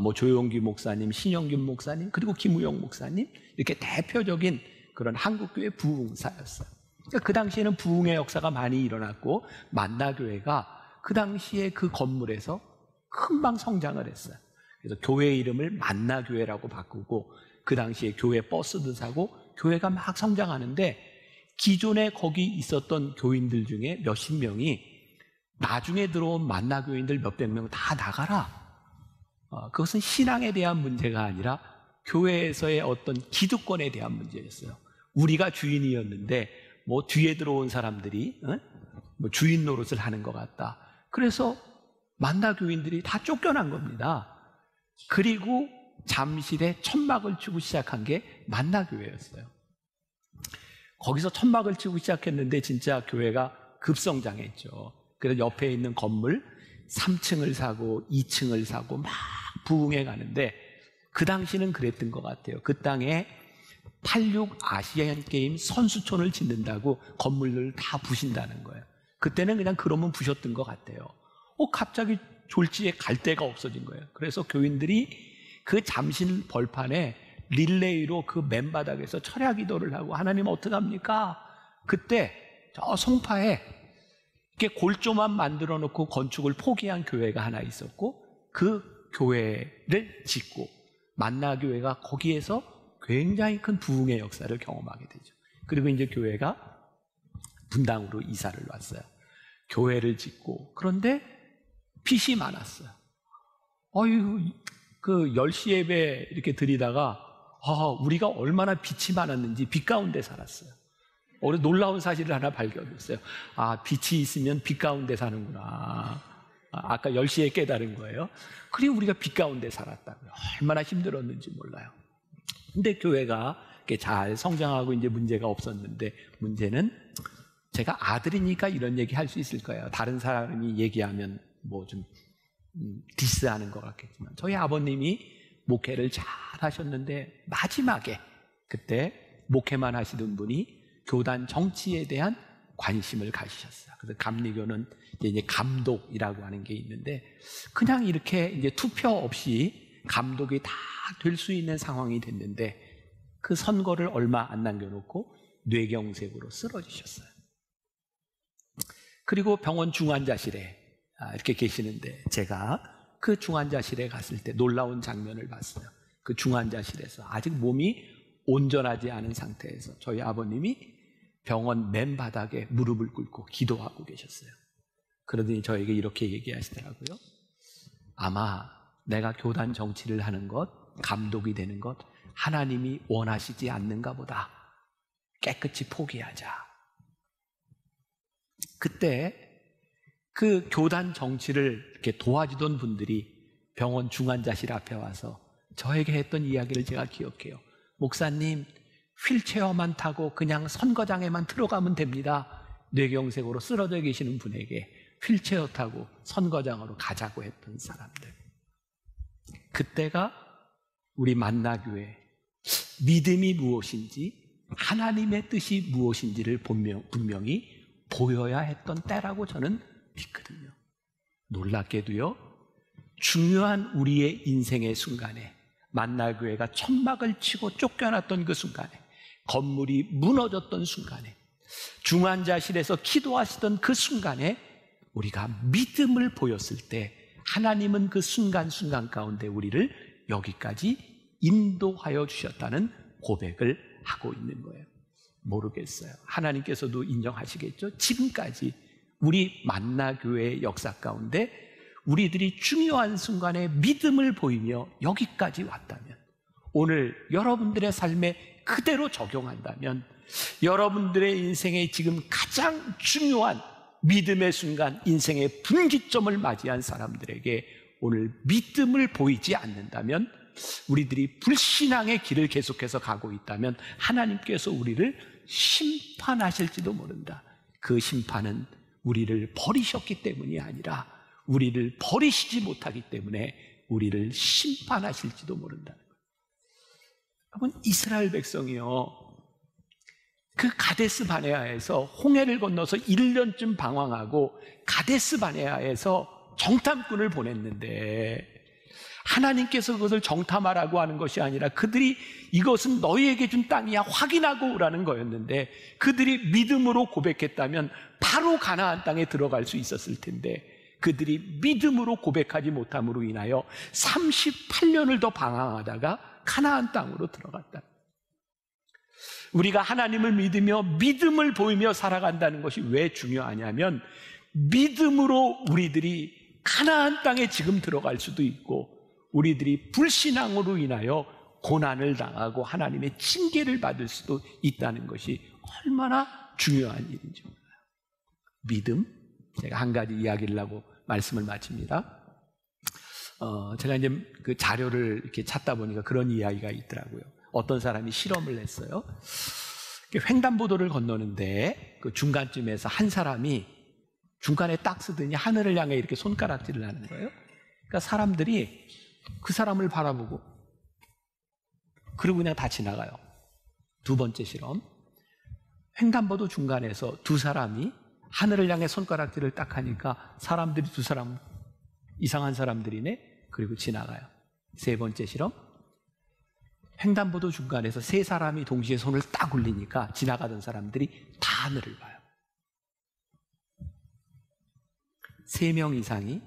Speaker 4: 뭐 조용기 목사님, 신영균 목사님, 그리고 김우영 목사님, 이렇게 대표적인 그런 한국교회 부흥사였어요. 그러니까 그 당시에는 부흥의 역사가 많이 일어났고 만나교회가 그 당시에 그 건물에서 금방 성장을 했어요. 그래서 교회 이름을 만나교회라고 바꾸고 그 당시에 교회 버스도 사고 교회가 막 성장하는데 기존에 거기 있었던 교인들 중에 몇십 명이 나중에 들어온 만나교인들 몇백 명 다 나가라. 그것은 신앙에 대한 문제가 아니라 교회에서의 어떤 기득권에 대한 문제였어요. 우리가 주인이었는데 뭐 뒤에 들어온 사람들이 뭐 주인 노릇을 하는 것 같다. 그래서 만나교인들이 다 쫓겨난 겁니다. 그리고 잠실에 천막을 치고 시작한 게 만나교회였어요. 거기서 천막을 치고 시작했는데 진짜 교회가 급성장했죠. 그래서 옆에 있는 건물 3층을 사고 2층을 사고 막 부흥해 가는데 그 당시는 그랬던 것 같아요. 그 땅에 86 아시안 게임 선수촌을 짓는다고 건물을 다 부신다는 거예요. 그때는 그냥 그러면 부셨던 것 같아요. 갑자기 졸지에 갈 데가 없어진 거예요. 그래서 교인들이 그 잠실 벌판에 릴레이로 그 맨바닥에서 철야 기도를 하고 하나님 어떡합니까? 그때 저 송파에 이렇게 골조만 만들어 놓고 건축을 포기한 교회가 하나 있었고 그 교회를 짓고 만나교회가 거기에서 굉장히 큰 부흥의 역사를 경험하게 되죠. 그리고 이제 교회가 분당으로 이사를 왔어요. 교회를 짓고 그런데 빚이 많았어요. 그 10시 예배 이렇게 드리다가 우리가 얼마나 빚이 많았는지 빚 가운데 살았어요. 오늘 놀라운 사실을 하나 발견했어요. 빚이 있으면 빚 가운데 사는구나. 아까 10시에 깨달은 거예요. 그리고 우리가 빚 가운데 살았다고요. 얼마나 힘들었는지 몰라요. 근데 교회가 잘 성장하고 이제 문제가 없었는데 문제는 제가 아들이니까 이런 얘기 할 수 있을 거예요. 다른 사람이 얘기하면 뭐 좀 디스하는 것 같겠지만 저희 아버님이 목회를 잘 하셨는데 마지막에 그때 목회만 하시던 분이 교단 정치에 대한 관심을 가지셨어요. 그래서 감리교는 이제 감독이라고 하는 게 있는데 그냥 이렇게 이제 투표 없이 감독이 다 될 수 있는 상황이 됐는데 그 선거를 얼마 안 남겨놓고 뇌경색으로 쓰러지셨어요. 그리고 병원 중환자실에 이렇게 계시는데 제가 그 중환자실에 갔을 때 놀라운 장면을 봤어요. 그 중환자실에서 아직 몸이 온전하지 않은 상태에서 저희 아버님이 병원 맨바닥에 무릎을 꿇고 기도하고 계셨어요. 그러더니 저에게 이렇게 얘기하시더라고요. 아마 내가 교단 정치를 하는 것, 감독이 되는 것 하나님이 원하시지 않는가 보다. 깨끗이 포기하자. 그때 그 교단 정치를 이렇게 도와주던 분들이 병원 중환자실 앞에 와서 저에게 했던 이야기를 제가 기억해요. 목사님, 휠체어만 타고 그냥 선거장에만 들어가면 됩니다. 뇌경색으로 쓰러져 계시는 분에게 휠체어 타고 선거장으로 가자고 했던 사람들. 그때가 우리 만나교회 믿음이 무엇인지 하나님의 뜻이 무엇인지를 분명히 보여야 했던 때라고 저는 믿거든요. 놀랍게도요, 중요한 우리의 인생의 순간에 만나교회가 천막을 치고 쫓겨났던 그 순간에 건물이 무너졌던 순간에 중환자실에서 기도하시던 그 순간에 우리가 믿음을 보였을 때 하나님은 그 순간순간 가운데 우리를 여기까지 인도하여 주셨다는 고백을 하고 있는 거예요. 모르겠어요. 하나님께서도 인정하시겠죠? 지금까지 우리 만나교회의 역사 가운데 우리들이 중요한 순간에 믿음을 보이며 여기까지 왔다면 오늘 여러분들의 삶에 그대로 적용한다면 여러분들의 인생에 지금 가장 중요한 믿음의 순간, 인생의 분기점을 맞이한 사람들에게 오늘 믿음을 보이지 않는다면 우리들이 불신앙의 길을 계속해서 가고 있다면 하나님께서 우리를 심판하실지도 모른다. 그 심판은 우리를 버리셨기 때문이 아니라 우리를 버리시지 못하기 때문에 우리를 심판하실지도 모른다는 거예요. 여러분, 이스라엘 백성이요, 그 가데스 바네아에서 홍해를 건너서 1년쯤 방황하고 가데스 바네아에서 정탐꾼을 보냈는데, 하나님께서 그것을 정탐하라고 하는 것이 아니라 그들이 이것은 너희에게 준 땅이야, 확인하고 오라는 거였는데, 그들이 믿음으로 고백했다면 바로 가나안 땅에 들어갈 수 있었을 텐데, 그들이 믿음으로 고백하지 못함으로 인하여 38년을 더 방황하다가 가나안 땅으로 들어갔다. 우리가 하나님을 믿으며 믿음을 보이며 살아간다는 것이 왜 중요하냐면, 믿음으로 우리들이 가나안 땅에 지금 들어갈 수도 있고, 우리들이 불신앙으로 인하여 고난을 당하고 하나님의 징계를 받을 수도 있다는 것이 얼마나 중요한 일인지 몰라요. 믿음? 제가 한 가지 이야기를 하고 말씀을 마칩니다. 제가 이제 그 자료를 이렇게 찾다 보니까 그런 이야기가 있더라고요. 어떤 사람이 실험을 했어요. 횡단보도를 건너는데 그 중간쯤에서 한 사람이 중간에 딱 쓰더니 하늘을 향해 이렇게 손가락질을 하는 거예요. 그러니까 사람들이 그 사람을 바라보고 그리고 그냥 다 지나가요. 두 번째 실험. 횡단보도 중간에서 두 사람이 하늘을 향해 손가락질을 딱 하니까 사람들이 두 사람 이상한 사람들이네. 그리고 지나가요. 세 번째 실험. 횡단보도 중간에서 세 사람이 동시에 손을 딱 올리니까 지나가던 사람들이 다 하늘을 봐요. 3명 이상이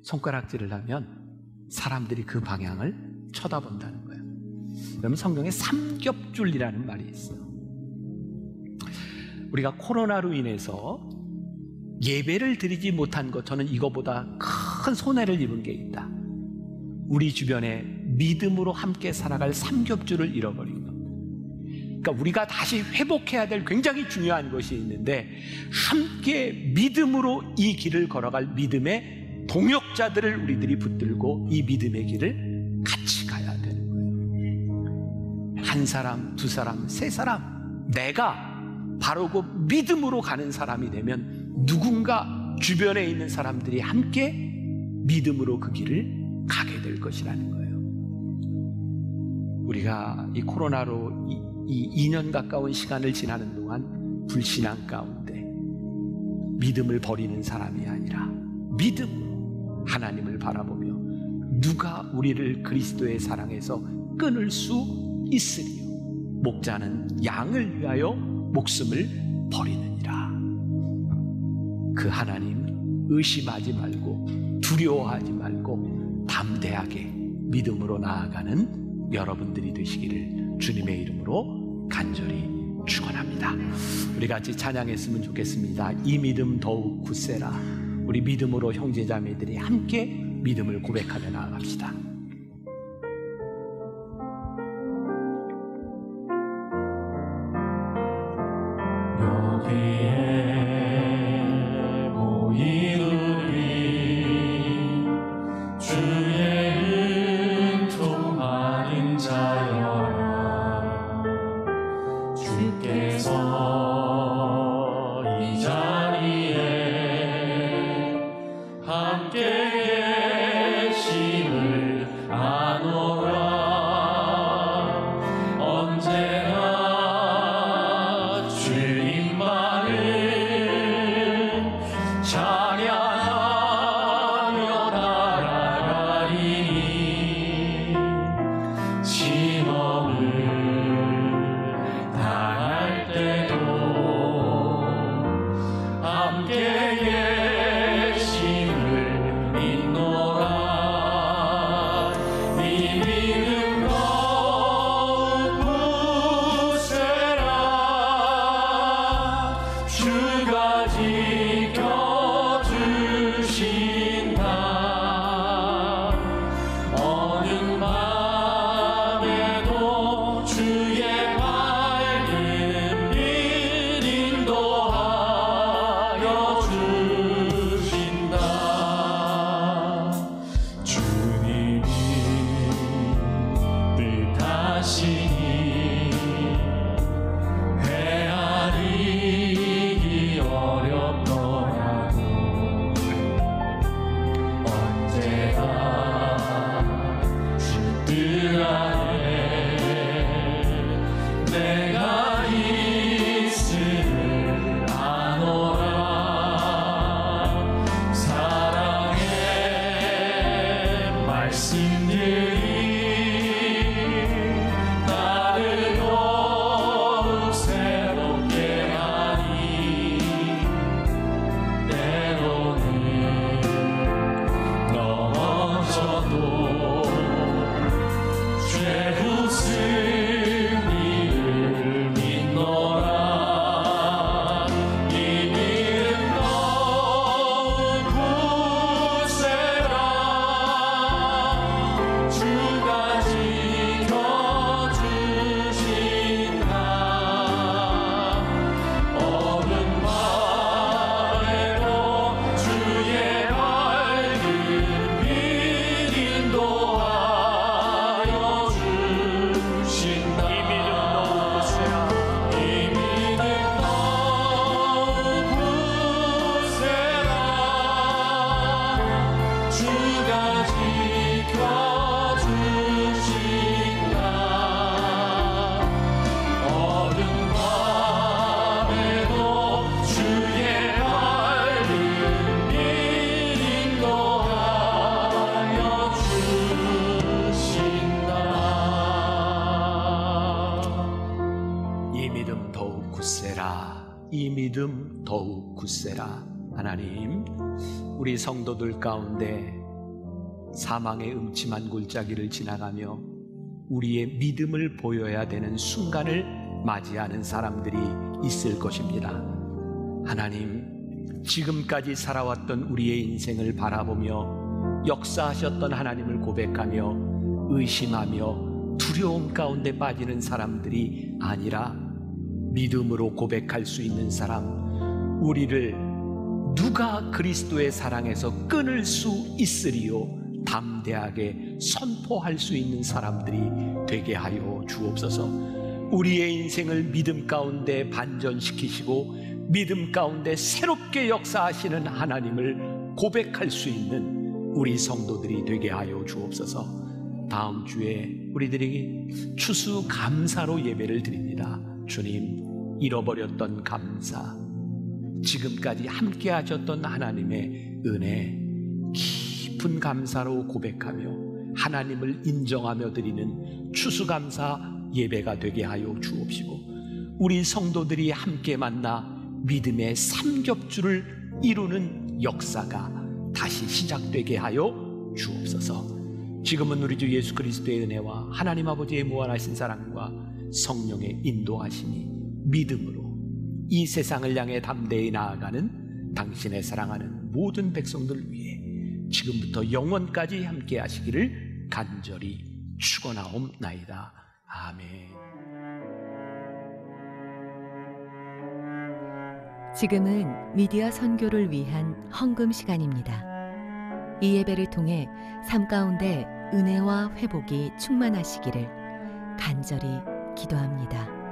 Speaker 4: 손가락질을 하면 사람들이 그 방향을 쳐다본다는 거예요. 그러면 성경에 삼겹줄이라는 말이 있어요. 우리가 코로나로 인해서 예배를 드리지 못한 것, 저는 이거보다 큰 손해를 입은 게 있다. 우리 주변에 믿음으로 함께 살아갈 삼겹줄을 잃어버린 것. 그러니까 우리가 다시 회복해야 될 굉장히 중요한 것이 있는데, 함께 믿음으로 이 길을 걸어갈 믿음의 동역자들을 우리들이 붙들고 이 믿음의 길을 같이 가야 되는 거예요. 한 사람, 두 사람, 세 사람, 내가 바로 그 믿음으로 가는 사람이 되면 누군가 주변에 있는 사람들이 함께 믿음으로 그 길을 가게 될 것이라는 거예요. 우리가 이 코로나로 이 2년 가까운 시간을 지나는 동안 불신앙 가운데 믿음을 버리는 사람이 아니라 믿음으로 하나님을 바라보며 누가 우리를 그리스도의 사랑에서 끊을 수 있으리요. 목자는 양을 위하여 목숨을 버리느니라. 그 하나님 의심하지 말고 두려워하지 말고 담대하게 믿음으로 나아가는 여러분들이 되시기를 주님의 이름으로 간절히 축원합니다. 우리 같이 찬양했으면 좋겠습니다. 이 믿음 더욱 굳세라. 우리 믿음으로 형제자매들이 함께 믿음을 고백하며 나아갑시다.
Speaker 2: 여기에 모인 우리 주의 은총받은 자여라. 주께서 이 자리에 함께 계심을 아노라. 언제나 주님만을 찬양하며 나아가리니 시험을 당할 때도
Speaker 4: 믿음 더욱 굳세라. 이 믿음 더욱 굳세라. 하나님, 우리 성도들 가운데 사망의 음침한 골짜기를 지나가며 우리의 믿음을 보여야 되는 순간을 맞이하는 사람들이 있을 것입니다. 하나님, 지금까지 살아왔던 우리의 인생을 바라보며 역사하셨던 하나님을 고백하며 의심하며 두려움 가운데 빠지는 사람들이 아니라 믿음으로 고백할 수 있는 사람, 우리를 누가 그리스도의 사랑에서 끊을 수 있으리요 담대하게 선포할 수 있는 사람들이 되게 하여 주옵소서. 우리의 인생을 믿음 가운데 반전시키시고 믿음 가운데 새롭게 역사하시는 하나님을 고백할 수 있는 우리 성도들이 되게 하여 주옵소서. 다음 주에 우리들이 추수감사로 예배를 드립니다. 주님, 잃어버렸던 감사, 지금까지 함께 하셨던 하나님의 은혜, 깊은 감사로 고백하며 하나님을 인정하며 드리는 추수감사 예배가 되게 하여 주옵시고, 우리 성도들이 함께 만나 믿음의 삼겹줄을 이루는 역사가 다시 시작되게 하여 주옵소서. 지금은 우리 주 예수 그리스도의 은혜와 하나님 아버지의 무한하신 사랑과 성령의 인도하심이 믿음으로 이 세상을 향해 담대히 나아가는 당신의 사랑하는 모든 백성들 위해 지금부터 영원까지 함께 하시기를 간절히 축원하옵나이다. 아멘.
Speaker 5: 지금은 미디어 선교를 위한 헌금 시간입니다. 이 예배를 통해 삶 가운데 은혜와 회복이 충만하시기를 간절히 기도합니다.